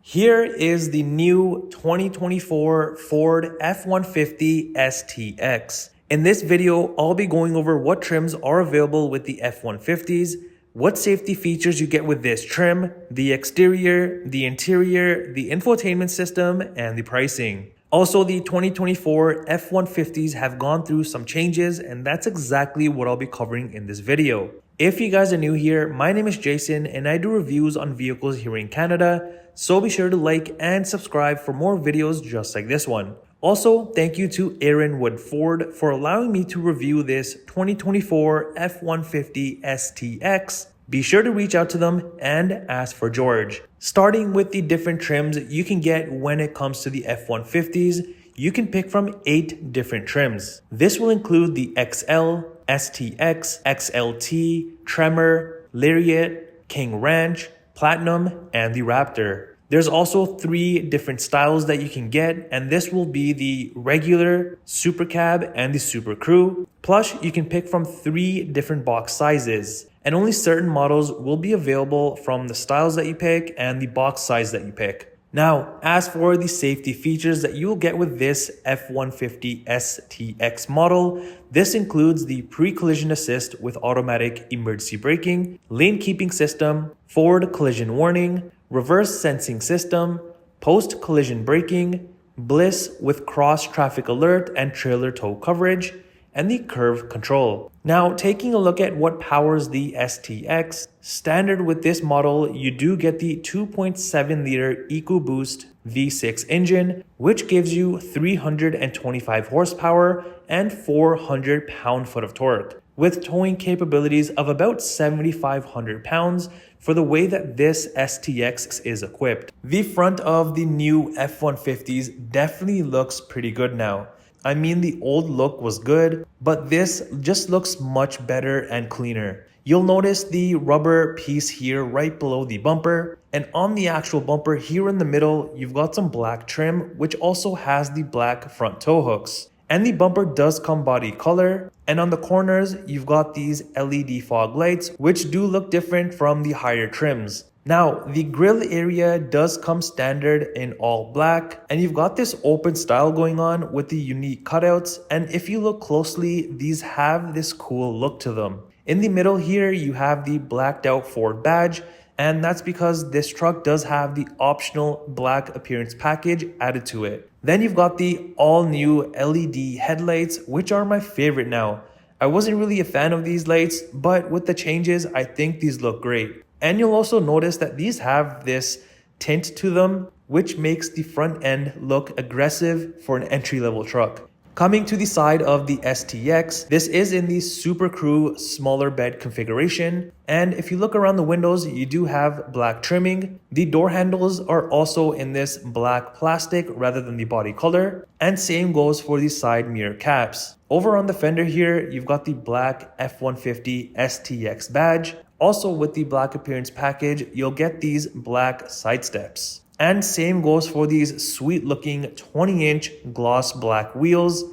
Here is the new 2024 Ford F-150 STX. In this video, I'll be going over what trims are available with the F-150s, what safety features you get with this trim, the exterior, the interior, the infotainment system, and the pricing. Also, the 2024 F-150s have gone through some changes, and that's exactly what I'll be covering in this video. If you guys are new here, my name is Jason and I do reviews on vehicles here in Canada, so be sure to like and subscribe for more videos just like this one. Also, thank you to Erinwood Ford for allowing me to review this 2024 F-150 STX. Be sure to reach out to them and ask for George. Starting with the different trims you can get when it comes to the F-150s, you can pick from 8 different trims. This will include the XL, STX, XLT, Tremor, Lariat, King Ranch, Platinum, and the Raptor. There's also 3 different styles that you can get, and this will be the regular, Super Cab, and the Super Crew. Plus, you can pick from 3 different box sizes, and only certain models will be available from the styles that you pick and the box size that you pick. Now, as for the safety features that you will get with this F-150 STX model, this includes the pre-collision assist with automatic emergency braking, lane keeping system, forward collision warning, reverse sensing system, post-collision braking, bliss with cross-traffic alert and trailer tow coverage, and the curve control. Now, taking a look at what powers the STX, standard with this model, you do get the 2.7 liter EcoBoost V6 engine, which gives you 325 horsepower and 400 pound-foot of torque, with towing capabilities of about 7,500 pounds for the way that this STX is equipped. The front of the new F-150s definitely looks pretty good now. I mean, the old look was good, but this just looks much better and cleaner. You'll notice the rubber piece here right below the bumper, and on the actual bumper here in the middle, you've got some black trim, which also has the black front tow hooks. And the bumper does come body color, and on the corners, you've got these LED fog lights, which do look different from the higher trims. Now, the grille area does come standard in all black, and you've got this open style going on with the unique cutouts, and if you look closely, these have this cool look to them. In the middle here, you have the blacked out Ford badge, and that's because this truck does have the optional black appearance package added to it. Then you've got the all new LED headlights, which are my favorite now. I wasn't really a fan of these lights, but with the changes, I think these look great. And you'll also notice that these have this tint to them, which makes the front end look aggressive for an entry-level truck. Coming to the side of the STX, this is in the Super Crew smaller bed configuration. And if you look around the windows, you do have black trimming. The door handles are also in this black plastic rather than the body color. And same goes for the side mirror caps. Over on the fender here, you've got the black F-150 STX badge. Also with the black appearance package, you'll get these black side steps. And same goes for these sweet looking 20-inch gloss black wheels.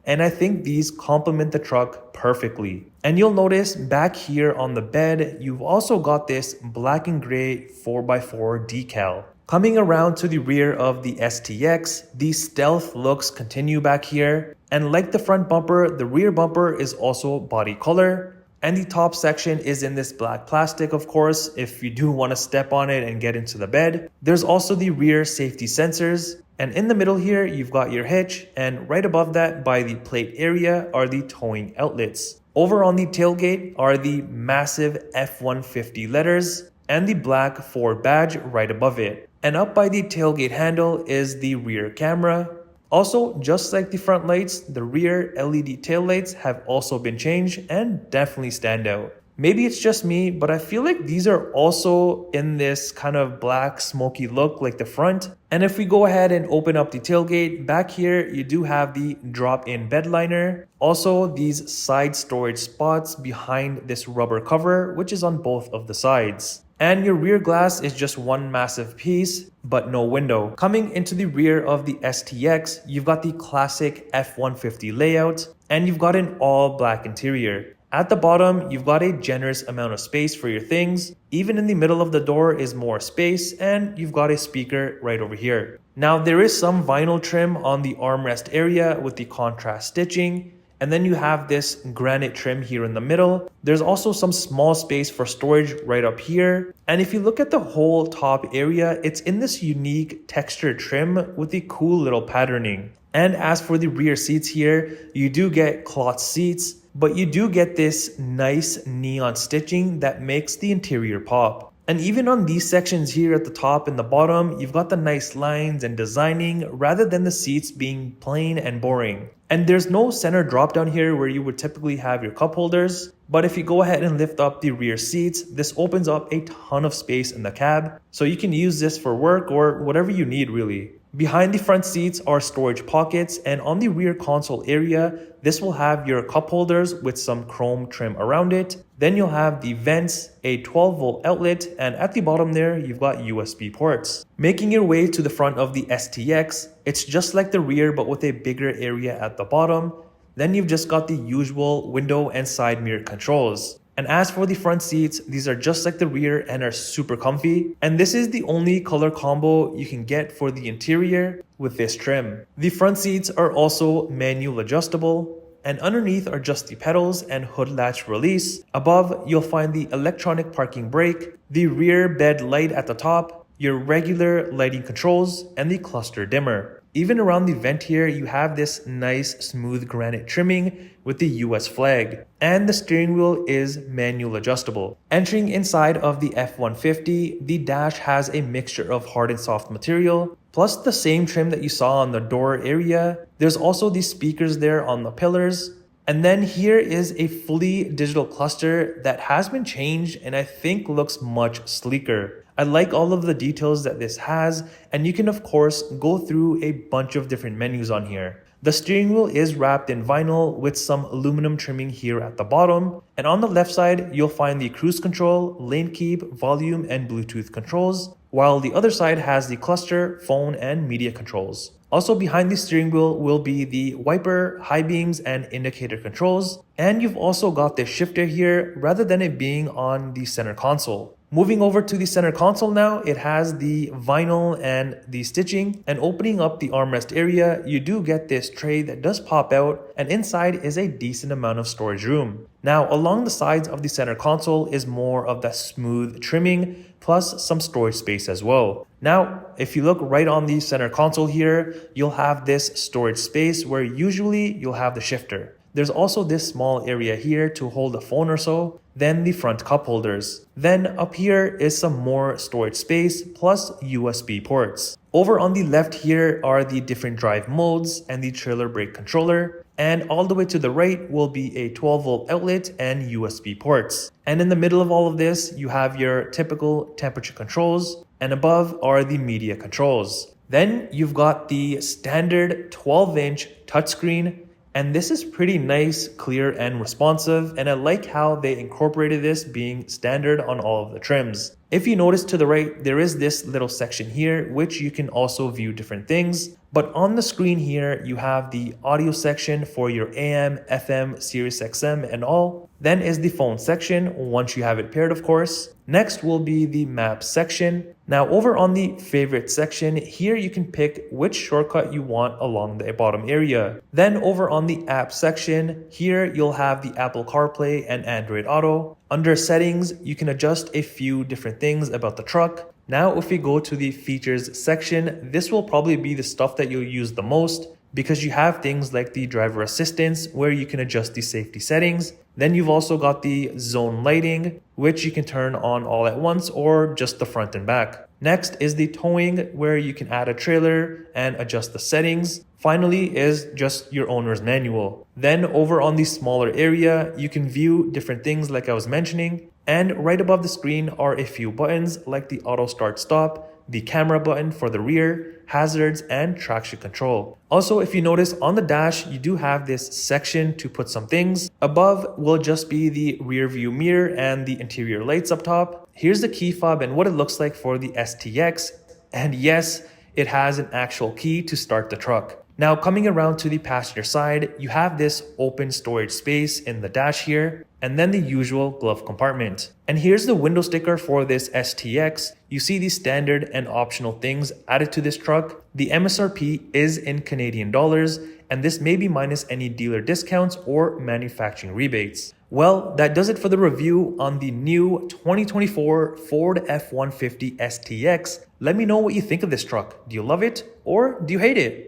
And I think these complement the truck perfectly. And you'll notice back here on the bed, you've also got this black and gray 4x4 decal. Coming around to the rear of the STX, the stealth looks continue back here. And like the front bumper, the rear bumper is also body color. And the top section is in this black plastic, of course, if you do want to step on it and get into the bed. There's also the rear safety sensors. And in the middle here, you've got your hitch. And right above that, by the plate area, are the towing outlets. Over on the tailgate are the massive F-150 letters and the black Ford badge right above it. And up by the tailgate handle is the rear camera. Also, just like the front lights, the rear LED taillights have also been changed and definitely stand out. Maybe it's just me, but I feel like these are also in this kind of black smoky look like the front. And if we go ahead and open up the tailgate, back here you do have the drop-in bed liner. Also, these side storage spots behind this rubber cover, which is on both of the sides. And your rear glass is just one massive piece, but no window. Coming into the rear of the STX, you've got the classic F-150 layout, and you've got an all black interior. At the bottom, you've got a generous amount of space for your things. Even in the middle of the door is more space, and you've got a speaker right over here. Now there is some vinyl trim on the armrest area with the contrast stitching, and then you have this granite trim here in the middle. There's also some small space for storage right up here. And if you look at the whole top area, it's in this unique textured trim with the cool little patterning. And as for the rear seats here, you do get cloth seats, but you do get this nice neon stitching that makes the interior pop. And even on these sections here at the top and the bottom, you've got the nice lines and designing rather than the seats being plain and boring. And there's no center drop down here where you would typically have your cup holders. But if you go ahead and lift up the rear seats, this opens up a ton of space in the cab. So you can use this for work or whatever you need really. Behind the front seats are storage pockets, and on the rear console area, this will have your cup holders with some chrome trim around it. Then you'll have the vents, a 12-volt outlet, and at the bottom there, you've got USB ports. Making your way to the front of the STX, it's just like the rear but with a bigger area at the bottom. Then you've just got the usual window and side mirror controls. And as for the front seats, these are just like the rear and are super comfy. And this is the only color combo you can get for the interior with this trim. The front seats are also manual adjustable, and underneath are just the pedals and hood latch release. Above, you'll find the electronic parking brake, the rear bed light at the top, your regular lighting controls, and the cluster dimmer. Even around the vent here, you have this nice smooth granite trimming with the US flag, and the steering wheel is manual adjustable. Entering inside of the F-150, the dash has a mixture of hard and soft material, plus the same trim that you saw on the door area. There's also these speakers there on the pillars. And then here is a fully digital cluster that has been changed and I think looks much sleeker. I like all of the details that this has, and you can of course go through a bunch of different menus on here. The steering wheel is wrapped in vinyl with some aluminum trimming here at the bottom. And on the left side, you'll find the cruise control, lane keep, volume, and Bluetooth controls, while the other side has the cluster, phone, and media controls. Also behind the steering wheel will be the wiper, high beams, and indicator controls. And you've also got the shifter here rather than it being on the center console. Moving over to the center console now, it has the vinyl and the stitching, and opening up the armrest area, you do get this tray that does pop out, and inside is a decent amount of storage room. Now along the sides of the center console is more of that smooth trimming, plus some storage space as well. Now, if you look right on the center console here, you'll have this storage space where usually you'll have the shifter. There's also this small area here to hold a phone or so, then the front cup holders. Then up here is some more storage space plus USB ports. Over on the left here are the different drive modes and the trailer brake controller. And all the way to the right will be a 12-volt outlet and USB ports. And in the middle of all of this, you have your typical temperature controls, and above are the media controls. Then you've got the standard 12-inch touchscreen. And this is pretty nice, clear, and responsive, and I like how they incorporated this being standard on all of the trims. If you notice to the right, there is this little section here, which you can also view different things. But on the screen here, you have the audio section for your AM, FM, Sirius XM, and all. Then is the phone section, once you have it paired, of course. Next will be the map section. Now over on the favorite section, here you can pick which shortcut you want along the bottom area. Then over on the app section, here you'll have the Apple CarPlay and Android Auto. Under settings, you can adjust a few different things about the truck. Now if we go to the features section, this will probably be the stuff that you'll use the most, because you have things like the driver assistance where you can adjust the safety settings. Then you've also got the zone lighting, which you can turn on all at once or just the front and back. Next is the towing, where you can add a trailer and adjust the settings. Finally is just your owner's manual. Then over on the smaller area, you can view different things like I was mentioning. And right above the screen are a few buttons like the auto start stop, the camera button for the rear, hazards, and traction control. Also, if you notice on the dash, you do have this section to put some things. Above will just be the rear view mirror and the interior lights up top. Here's the key fob and what it looks like for the STX. And yes, it has an actual key to start the truck. Now coming around to the passenger side, you have this open storage space in the dash here. and then the usual glove compartment. And here's the window sticker for this STX. You see the standard and optional things added to this truck. The MSRP is in Canadian dollars, and this may be minus any dealer discounts or manufacturing rebates. Well, that does it for the review on the new 2024 Ford F-150 STX. Let me know what you think of this truck. Do you love it or do you hate it?